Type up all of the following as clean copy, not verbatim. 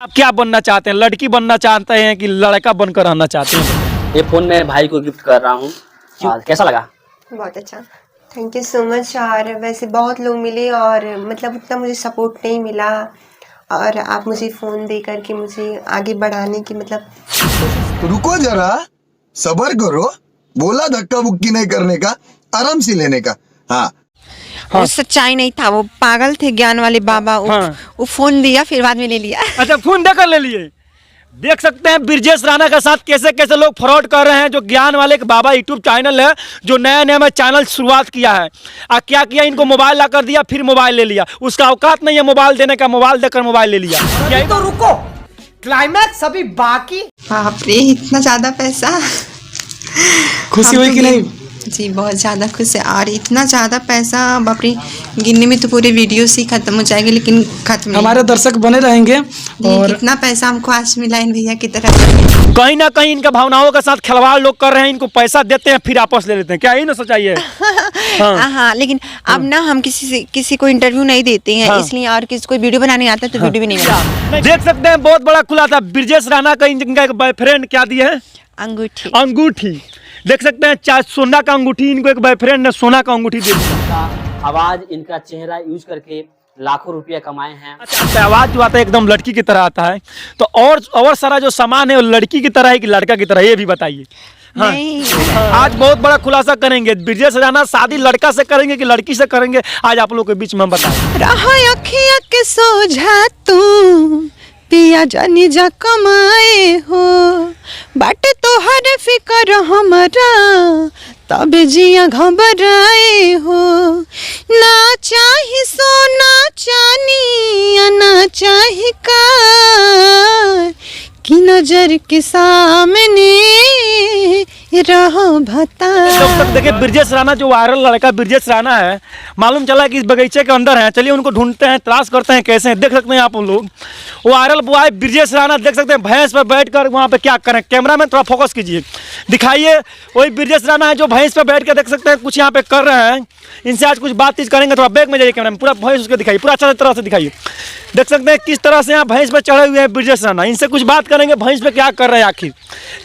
आप क्या बनना चाहते हैं? लड़की बनना चाहते हैं कि लड़का बनकर रहना चाहते हैं? ये फोन मैं भाई को गिफ्ट कर रहा हूँ। कैसा लगा? बहुत अच्छा, थैंक यू सो मच। और वैसे बहुत लोग मिले और मतलब उतना मुझे सपोर्ट नहीं मिला, और आप मुझे फ़ोन दे करके मुझे आगे बढ़ाने की मतलब रुको जरा, सबर करो। बोला धक्का बुक्की नहीं करने का, आराम से लेने का। हाँ वो सच्चाई नहीं था, वो पागल थे ज्ञान वाले बाबा। वो फोन दिया फिर बाद में ले लिया। अच्छा, फोन देकर ले लिए। देख सकते हैं ब्रिजेश राणा के साथ कैसे कैसे लोग फ्रॉड कर रहे हैं। जो ज्ञान वाले एक बाबा यूट्यूब चैनल है, जो नया नया में चैनल शुरुआत किया है, क्या किया, इनको मोबाइल ला कर दिया, फिर मोबाइल ले लिया। उसका औकात नहीं है मोबाइल देने का, मोबाइल देकर मोबाइल ले लिया। तो रुको, क्लाइमैक्स अभी बाकी। बाप रे, इतना ज्यादा पैसा। खुशी हुई कि नहीं? जी बहुत ज़्यादा खुश है। और इतना ज़्यादा पैसा बाप रे, गिनने में तो पूरे वीडियो से ही खत्म हो जाएगी, लेकिन खत्म नहीं। हमारे दर्शक बने रहेंगे। और कितना पैसा हमको आज मिला इन भैया की तरफ। कहीं ना कहीं इनका भावनाओं के साथ खिलवाड़ लोग कर रहे हैं। इनको पैसा देते हैं फिर वापस ले लेते हैं। क्या यही ना सच्चाई है? हाँ, लेकिन अब ना हम किसी को इंटरव्यू नहीं देते हैं, इसलिए। और किसी को वीडियो बनाने आता है तो वीडियो भी नहीं बनाते। देख सकते हैं बहुत बड़ा खुलासा ब्रिजेश राणा का। इनका एक बॉयफ्रेंड क्या दिए है? अंगूठी। अंगूठी देख सकते हैं, सोना का अंगूठी। इनको एक बॉयफ्रेंड ने सोना का अंगूठी दे दिया। आवाज इनका चेहरा यूज करके लाखों रुपया कमाए हैं। अच्छा, आवाज जो आता है एकदम लड़की की तरह आता है, तो और सारा जो सामान है वो लड़की की तरह है कि लड़का की तरह, ये भी बताइए। हाँ। आज बहुत बड़ा खुलासा करेंगे। ब्रिजेश राणा शादी लड़का से करेंगे कि लड़की से करेंगे, आज आप लोग के बीच में बताएं। अखियाँ के सोझा तू पिया जानी जा कमाए हो, बाटे तो हर फिकर हमारा, तब जिया घबराए हो। ना चाही सोना चानी, ना चाही कार, की नजर के सामने रहो भता। जब तक देखे ब्रिजेश राणा, जो वायरल लड़का ब्रिजेश राणा है, मालूम चला कि इस बगीचे के अंदर है। चलिए उनको ढूंढते हैं, तलाश करते हैं कैसे हैं। देख सकते हैं आप लोग वायरल बॉय ब्रिजेश राणा। देख सकते हैं भैंस पर बैठकर वहाँ पे क्या करें। कैमरा में थोड़ा फोकस कीजिए, दिखाइए। वही ब्रिजेश राणा है जो भैंस पर बैठ कर देख सकते हैं कुछ यहाँ पे कर रहे हैं। इनसे आज कुछ बातचीत करेंगे। थोड़ा बैक में जाइए, कैमरा में पूरा भैंस उसको दिखाइए, पूरा अच्छा तरह से दिखाइए। देख सकते हैं किस तरह से यहाँ भैंस पर चढ़े हुए हैं ब्रिजेश राणा। इनसे कुछ बात करेंगे, भैंस पे क्या कर रहे हैं आखिर।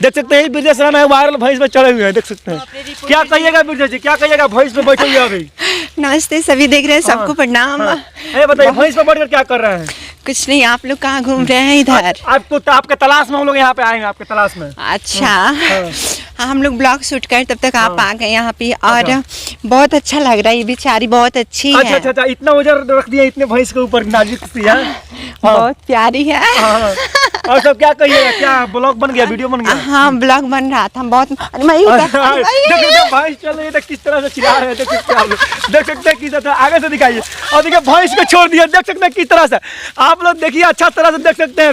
देख सकते हैं ब्रिजेश राणा है, वायरल भैंस पे चढ़े हुए हैं। देख सकते हैं, क्या कहिएगा ब्रिजेश जी, क्या कहिएगा? भैंस पे बैठे हुए अभी। नमस्ते, सभी देख रहे हैं, सबको प्रणाम। ये बताइए भैंस पे बैठकर क्या कर रहे हैं? कुछ नहीं, आप लोग कहाँ घूम रहे हैं? इधर आपके तलाश में हम लोग यहाँ पे आए हैं, आपके तलाश में। अच्छा, हाँ, हम लोग ब्लॉग शूट कर तब तक आप आ गए यहाँ पे। और बहुत अच्छा लग रहा है, ये बेचारी बहुत अच्छी है। अच्छा, इतना वजन रख दिया इतने भैंस के ऊपर, नाजुक सी है। बहुत प्यारी है। और सब क्या कहिएगा? क्या ब्लॉग बन गया, वीडियो बन गया? हाँ, ब्लॉग बन रहा था। बहुत भैंस चल रही है, किस तरह से चिल्ला रहे हैं। देख सकते हैं आप लोग, देख सकते हैं किस तरह आगे से दिखाइए। और देखिए भैंस को छोड़ दिया, देख सकते हैं किस तरह से। आप लोग देखिए अच्छा तरह से देख सकते हैं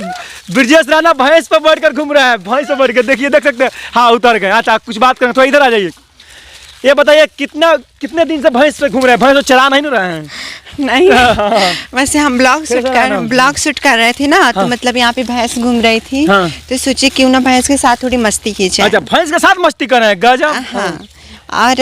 ब्रिजेश राणा भैंस पर बैठकर घूम रहा है। भैंस पर बैठ कर देखिए, देख सकते हैं। हाँ, उतर गए। अच्छा, कुछ बात करें, थोड़ा इधर आ जाइए। ये बताइए कितने दिन से भैंस पे घूम रहे हैं? भैंस तो चला नहीं ना रहे हैं? नहीं, वैसे हम ब्लॉग शूट कर रहे थे ना, तो मतलब यहाँ पे भैंस घूम रही थी, तो सोचे क्यों ना भैंस के साथ थोड़ी मस्ती की जाए। अच्छा, भैंस के साथ मस्ती कर रहे हैं, गजब। हाँ। और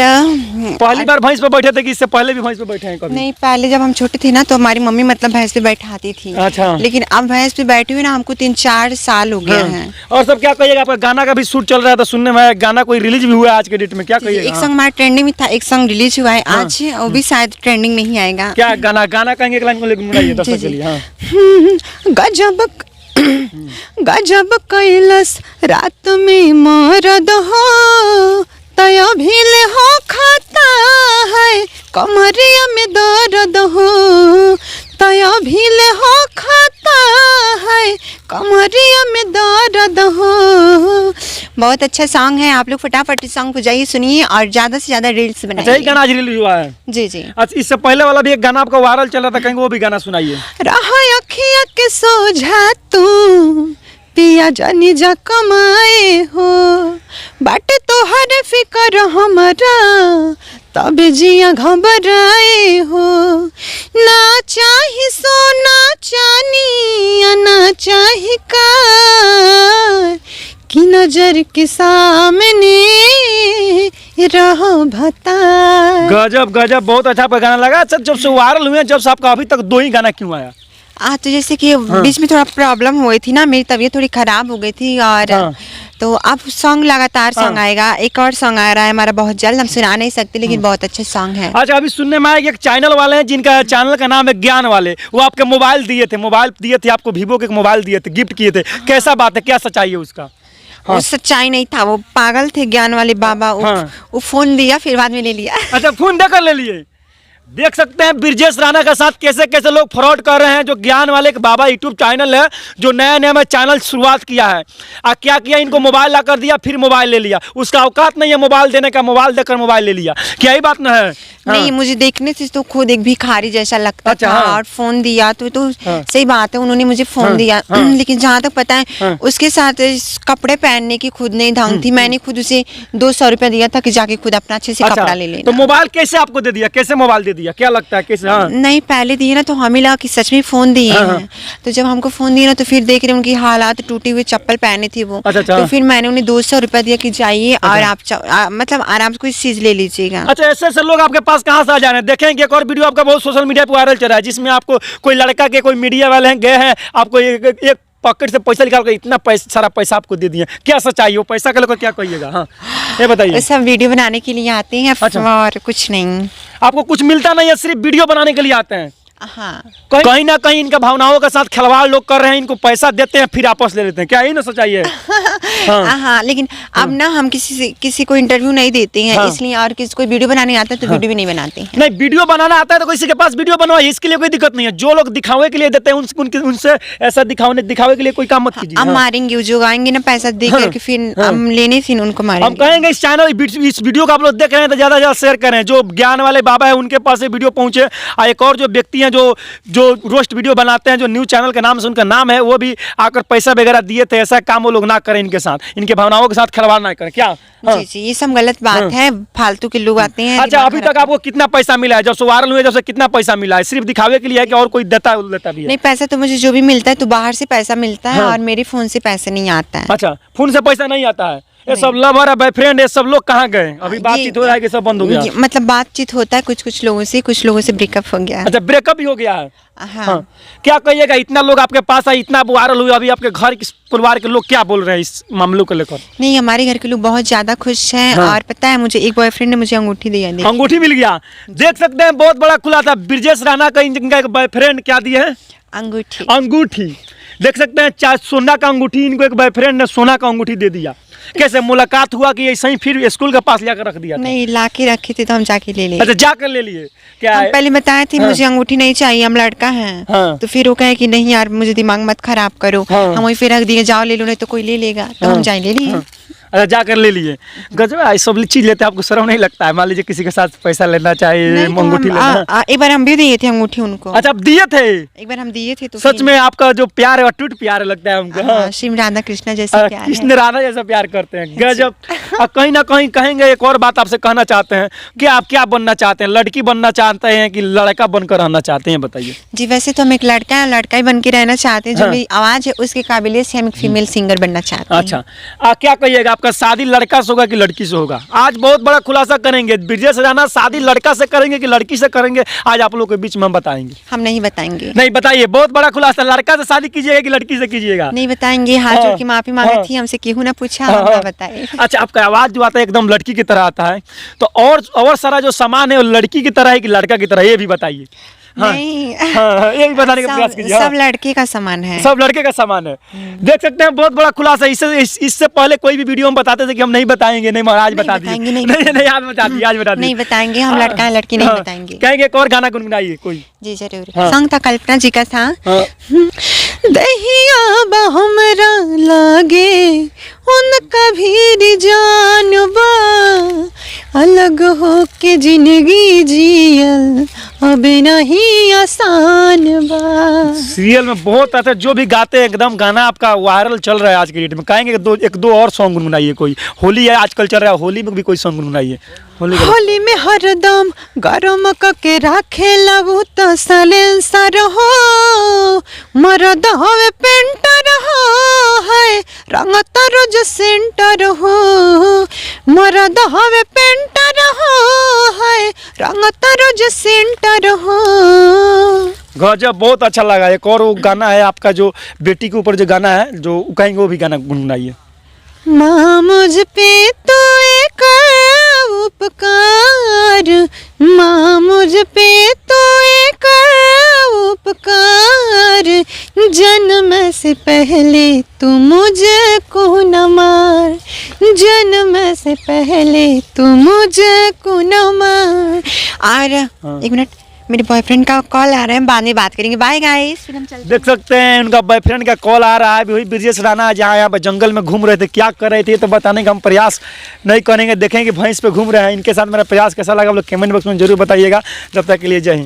पहली बार भैंस पे बैठे थे कि इससे पहले भी भैंस पे बैठे हैं कभी? नहीं, पहले जब हम छोटे थे ना तो हमारी मम्मी मतलब भैंस पे बैठाती थी। अच्छा। लेकिन अब भैंस पे बैठे हुए ना हमको 3-4 साल हो गए हैं। और सब क्या कहिएगा? आपका गाना का भी शूट चल रहा था, सुनने में गाना कोई रिलीज भी हुआ है आज के डेट में, क्या कहिएगा? एक सॉन्ग हमारा ट्रेंडिंग में था, एक सॉन्ग रिलीज हुआ है आज, वो भी शायद ट्रेंडिंग में ही आएगा। क्या गाना कहेंगे? एक लाइन को लेकर बुलाइए दर्शक के लिए। हाँ। गजब कैलस रात में मरद हो, तया भीले हो खाता है, कमरिया में दर्द हो, तया भीले हो खाता है, कमरिया में दर्द हो। बहुत अच्छा सॉन्ग है, आप लोग फटाफट इस सॉन्ग को जाइए, सुनिए और ज्यादा से ज्यादा रील्स बनाइए। अच्छा, गाना आज रिलीज हुआ है? जी। अच्छा, इससे पहले वाला भी एक गाना आपका वायरल चल रहा था, कहीं वो भी गाना सुनाइए। रहा अखियाँ के सोझा तू पिया जानी जा कमाए हो, बाटे तो हर फिकर हमारा, तब जिया घबराए हो। ना चाही सोना चानी, ना चाही कार, की नजर के सामने रहो भता। गजब, बहुत अच्छा आपका गाना लगा। अच्छा, जब से वायरल हुए जब से आपका अभी तक 2 ही गाना क्यों आया? तो जैसे कि बीच में थोड़ा प्रॉब्लम हुई थी ना, मेरी तबीयत थोड़ी खराब हो गई थी और तो अब सॉन्ग लगातार सॉन्ग आएगा। एक और सॉन्ग आ रहा है हमारा बहुत जल्द, हम सुना नहीं सकते लेकिन बहुत अच्छे सॉन्ग है। अच्छा, अभी सुनने में आया कि एक चैनल वाले हैं जिनका चैनल का नाम है ज्ञान वाले, वो आपके मोबाइल दिए थे आपको, वीवो के मोबाइल दिए थे, गिफ्ट किए थे। कैसा बात है, क्या सच्चाई है उसका? वो सच्चाई नहीं था, वो पागल थे ज्ञान वाले बाबा। वो फोन दिया फिर बाद में ले लिया। अच्छा, फोन देकर ले लिए। देख सकते हैं ब्रिजेश राणा के साथ कैसे कैसे लोग फ्रॉड कर रहे हैं। जो ज्ञान वाले के बाबा यूट्यूब चैनल है, जो नया नया में चैनल शुरुआत किया है, क्या किया, इनको मोबाइल ला कर दिया, फिर मोबाइल ले लिया। उसका औकात नहीं है मोबाइल देने का, मोबाइल देकर मोबाइल ले लिया। क्या ही बात ना है? नहीं, मुझे देखने से तो खुद एक भिखारी जैसा लगता था। और फोन दिया तो सही बात है, उन्होंने मुझे फोन दिया। लेकिन जहाँ तक पता है उसके साथ कपड़े पहनने की खुद नहीं ढंग थी। मैंने खुद उसे 200 रुपया दिया था कि जाके खुद अपना अच्छे से कपड़ा ले लेना। तो मोबाइल कैसे आपको दे दिया, कैसे मोबाइल दे दिया, क्या लगता है कैसे? नहीं, पहले दिए ना तो हमें लगा कि सच में फोन दिए हैं। तो जब हमको फोन दिया ना तो फिर देख रहे उनकी हालात, टूटी हुई चप्पल पहने थी वो। तो फिर मैंने उन्हें 200 रुपया दिया कि जाइए और आप मतलब आराम से कोई चीज ले लीजिएगा। अच्छा, ऐसे लोग आपके पास कहाँ से आ जा रहे हैं? देखेंगे एक और वीडियो आपका बहुत सोशल मीडिया पर वायरल चल रहा है, जिसमें आपको कोई लड़का के कोई मीडिया वाले हैं गए हैं, आपको एक पॉकेट से पैसा निकाल कर इतना सारा पैसा आपको दे दिया। क्या सच्चाई है? वो पैसा का लेकर क्या कहिएगा? हाँ, ये बताइए। सब वीडियो बनाने के लिए आते हैं। और कुछ नहीं, आपको कुछ मिलता नहीं है, सिर्फ वीडियो बनाने के लिए आते हैं। हाँ, कहीं ना कहीं इनका भावनाओं के साथ खिलवाड़ लोग कर रहे हैं। इनको पैसा देते हैं फिर आपस ले लेते हैं। क्या यही ना सच्चाई है? हाँ, लेकिन अब ना हम किसी को इंटरव्यू नहीं देते हैं, इसलिए और किसी को वीडियो बनाने आता है तो वीडियो भी नहीं बनाते हैं। नहीं, वीडियो बनाना आता है तो किसी के पास वीडियो बनवाइए, इसके लिए कोई दिक्कत नहीं है। जो लोग दिखावे के लिए देते हैं उनसे ऐसा दिखावे के लिए कोई काम मत कीजिए। हम मारेंगे, जो आएंगे ना पैसा दे करके फिर हम लेने फिर उनको मारेंगे। हम कहेंगे इस चैनल इस वीडियो को आप लोग देख रहे हैं तो ज्यादा से ज्यादा शेयर करें। जो ज्ञान वाले बाबा है उनके पास ये वीडियो पहुंचे। और एक और जो व्यक्ति हैं जो रोस्ट वीडियो बनाते हैं, जो न्यूज चैनल के नाम से उनका नाम है, वो भी आकर पैसा वगैरह दिए थे। ऐसा काम वो लोग ना करें, इनके साथ, इनके भावनाओं के साथ खिलवाड़ ना करें। क्या? जी, ये सब गलत बात है। फालतू के लोग आते हैं। अच्छा, अभी तक आपको कितना पैसा मिला है? जब से वायरल हुए जब से कितना पैसा मिला है? सिर्फ दिखावे के लिए है कि और कोई देता भी है? नहीं, पैसा तो मुझे जो भी मिलता है तो बाहर से पैसा मिलता है और मेरे फोन से पैसा नहीं आता है। अच्छा, फोन से पैसा नहीं आता है? ये सब लवर बॉयफ्रेंड ये सब लोग कहाँ गए? अभी बातचीत हो रहा है कि सब बंद हो गया? मतलब बातचीत होता है कुछ लोगों से ब्रेकअप हो गया। अच्छा, ब्रेकअप भी हो गया है? हाँ। क्या कहिएगा, इतना लोग आपके पास आए, इतना वायरल हुआ, अभी आपके घर परिवार के लोग क्या बोल रहे हैं इस मामलों को लेकर? नहीं, हमारे घर के लोग बहुत ज्यादा खुश हैं। और पता है, मुझे एक बॉयफ्रेंड ने मुझे अंगूठी दिया। अंगूठी मिल गया? देख सकते हैं, बहुत बड़ा खुलासा। ब्रिजेश राणा का इनका एक बॉयफ्रेंड क्या दिए है? अंगूठी। देख सकते हैं, चाहे सोना का अंगूठी, इनको एक बॉयफ्रेंड ने सोना का अंगूठी दे दिया। कैसे मुलाकात हुआ कि ऐसे ही फिर स्कूल के पास जाकर रख दिया? नहीं, लाके रखे थे तो हम जाके ले लिए। अच्छा, जाकर ले लिए? क्या हम पहले बताए थे मुझे अंगूठी नहीं चाहिए, हम लड़का हैं। तो फिर वो कहे कि नहीं यार, मुझे दिमाग मत खराब करो। हम वही फिर रख दिए, जाओ ले लो, नहीं तो कोई ले लेगा। तो हम जाए ले लिए। अच्छा, जाकर ले लिए। गजब है, सब चीज लेते हैं, आपको शर्म नहीं लगता है? मान लीजिए किसी के साथ पैसा लेना चाहिए, अंगूठी लेना। एक बार हम भी दिए थे अंगूठी उनको। अच्छा, आप दिए थे? एक बार हम दिए थे तो सच में आपका जो प्यार है अटूट प्यार लगता है हमको। श्री राधा कृष्ण जैसा प्यार है। कृष्ण राधा जैसा प्यार करते हैं। गजब। कहीं ना कहीं कहेंगे, एक और बात आपसे कहना चाहते हैं कि आप क्या बनना चाहते हैं? लड़की बनना चाहते हैं कि लड़का बनकर रहना चाहते हैं? बताइए। जी, वैसे तो हम एक लड़का ही बन के रहना चाहते हैं। जो मेरी आवाज है उसके काबिलियत से हम एक फीमेल सिंगर बनना चाहते हैं। अच्छा, क्या कहिएगा, आपका शादी लड़का से होगा कि लड़की से होगा? आज बहुत बड़ा खुलासा करेंगे। ब्रिजेश राणा शादी लड़का से करेंगे कि लड़की से करेंगे, आज आप लोगों के बीच में हम बताएंगे। हम नहीं बताएंगे। नहीं बताइए, बहुत बड़ा खुलासा। लड़का से शादी कीजिएगा कि लड़की से कीजिएगा? नहीं बताएंगे। हाथ जोड़ के माफी मांगी थी, हमसे केहू ना पूछा, बताए। अच्छा, आपका आवाज जो आता है एकदम लड़की की तरह आता है, तो और सारा जो सामान है वो लड़की की तरह है कि लड़का की तरह, ये भी बताइए। नहीं, ये भी बताने का प्रयास कीजिए। सब लड़के का सामान है। सब लड़के का सामान है। देख सकते हैं, बहुत बड़ा खुलासा। इससे पहले कोई भी वीडियो हम बताते थे कि हम नहीं बताएंगे। नहीं, आज बता दिए। नहीं, आज बता दिए, आज बता दिए। नहीं बताएंगे, हम लड़का है लड़की नहीं बताएंगे। कहेंगे एक और गाना गुनगुनाइए कोई। जी जरूर। सॉन्ग था कल्पना जी का था। दहिया हमरा लागे उनका भी जानबा, अलग हो के जिंदगी जियल अब नहीं आसान बा। सीरियल में बहुत आता है, जो भी गाते हैं एकदम गाना आपका वायरल चल रहा है आज के डेट में। कहेंगे एक दो और सॉन्ग गुनगुनाइए कोई। होली है आजकल चल रहा है, होली में भी कोई सॉन्ग गुनगुनाइए। होली में हरदम गरम के राखे लबू तो सलेंसर हो, मरद हवे पेंटर हो, है रंग रोज सेंटर हो, मरद हवे पेंटर हो, है रंग रोज सेंटर हो। गजब, बहुत अच्छा लगा। एक और वो गाना है आपका जो बेटी के ऊपर जो गाना है जो कहेंगे वो भी गाना गुनगुनाइए। माँ मुझ पे तो एक उपकार, माँ मुझ पे तो एक उपकार, जन्म से पहले तू मुझको न मार, जन्म से पहले तू मुझको न मार। और एक मिनट, मेरे बॉयफ्रेंड का कॉल आ रहा है, हम बाद में बात करेंगे। बाय गाइस, फिर हम चलते देख सकते हैं उनका बॉयफ्रेंड का कॉल आ रहा है। अभी वही ब्रिजेश राणा जहाँ यहाँ पर जंगल में घूम रहे थे, क्या कर रहे थे तो बताने का हम प्रयास नहीं करेंगे। देखेंगे भैंस पे घूम रहे हैं। इनके साथ मेरा प्रयास कैसा लगा आप लोग कमेंट बॉक्स में जरूर बताइएगा। तब तक के लिए जय हिंद।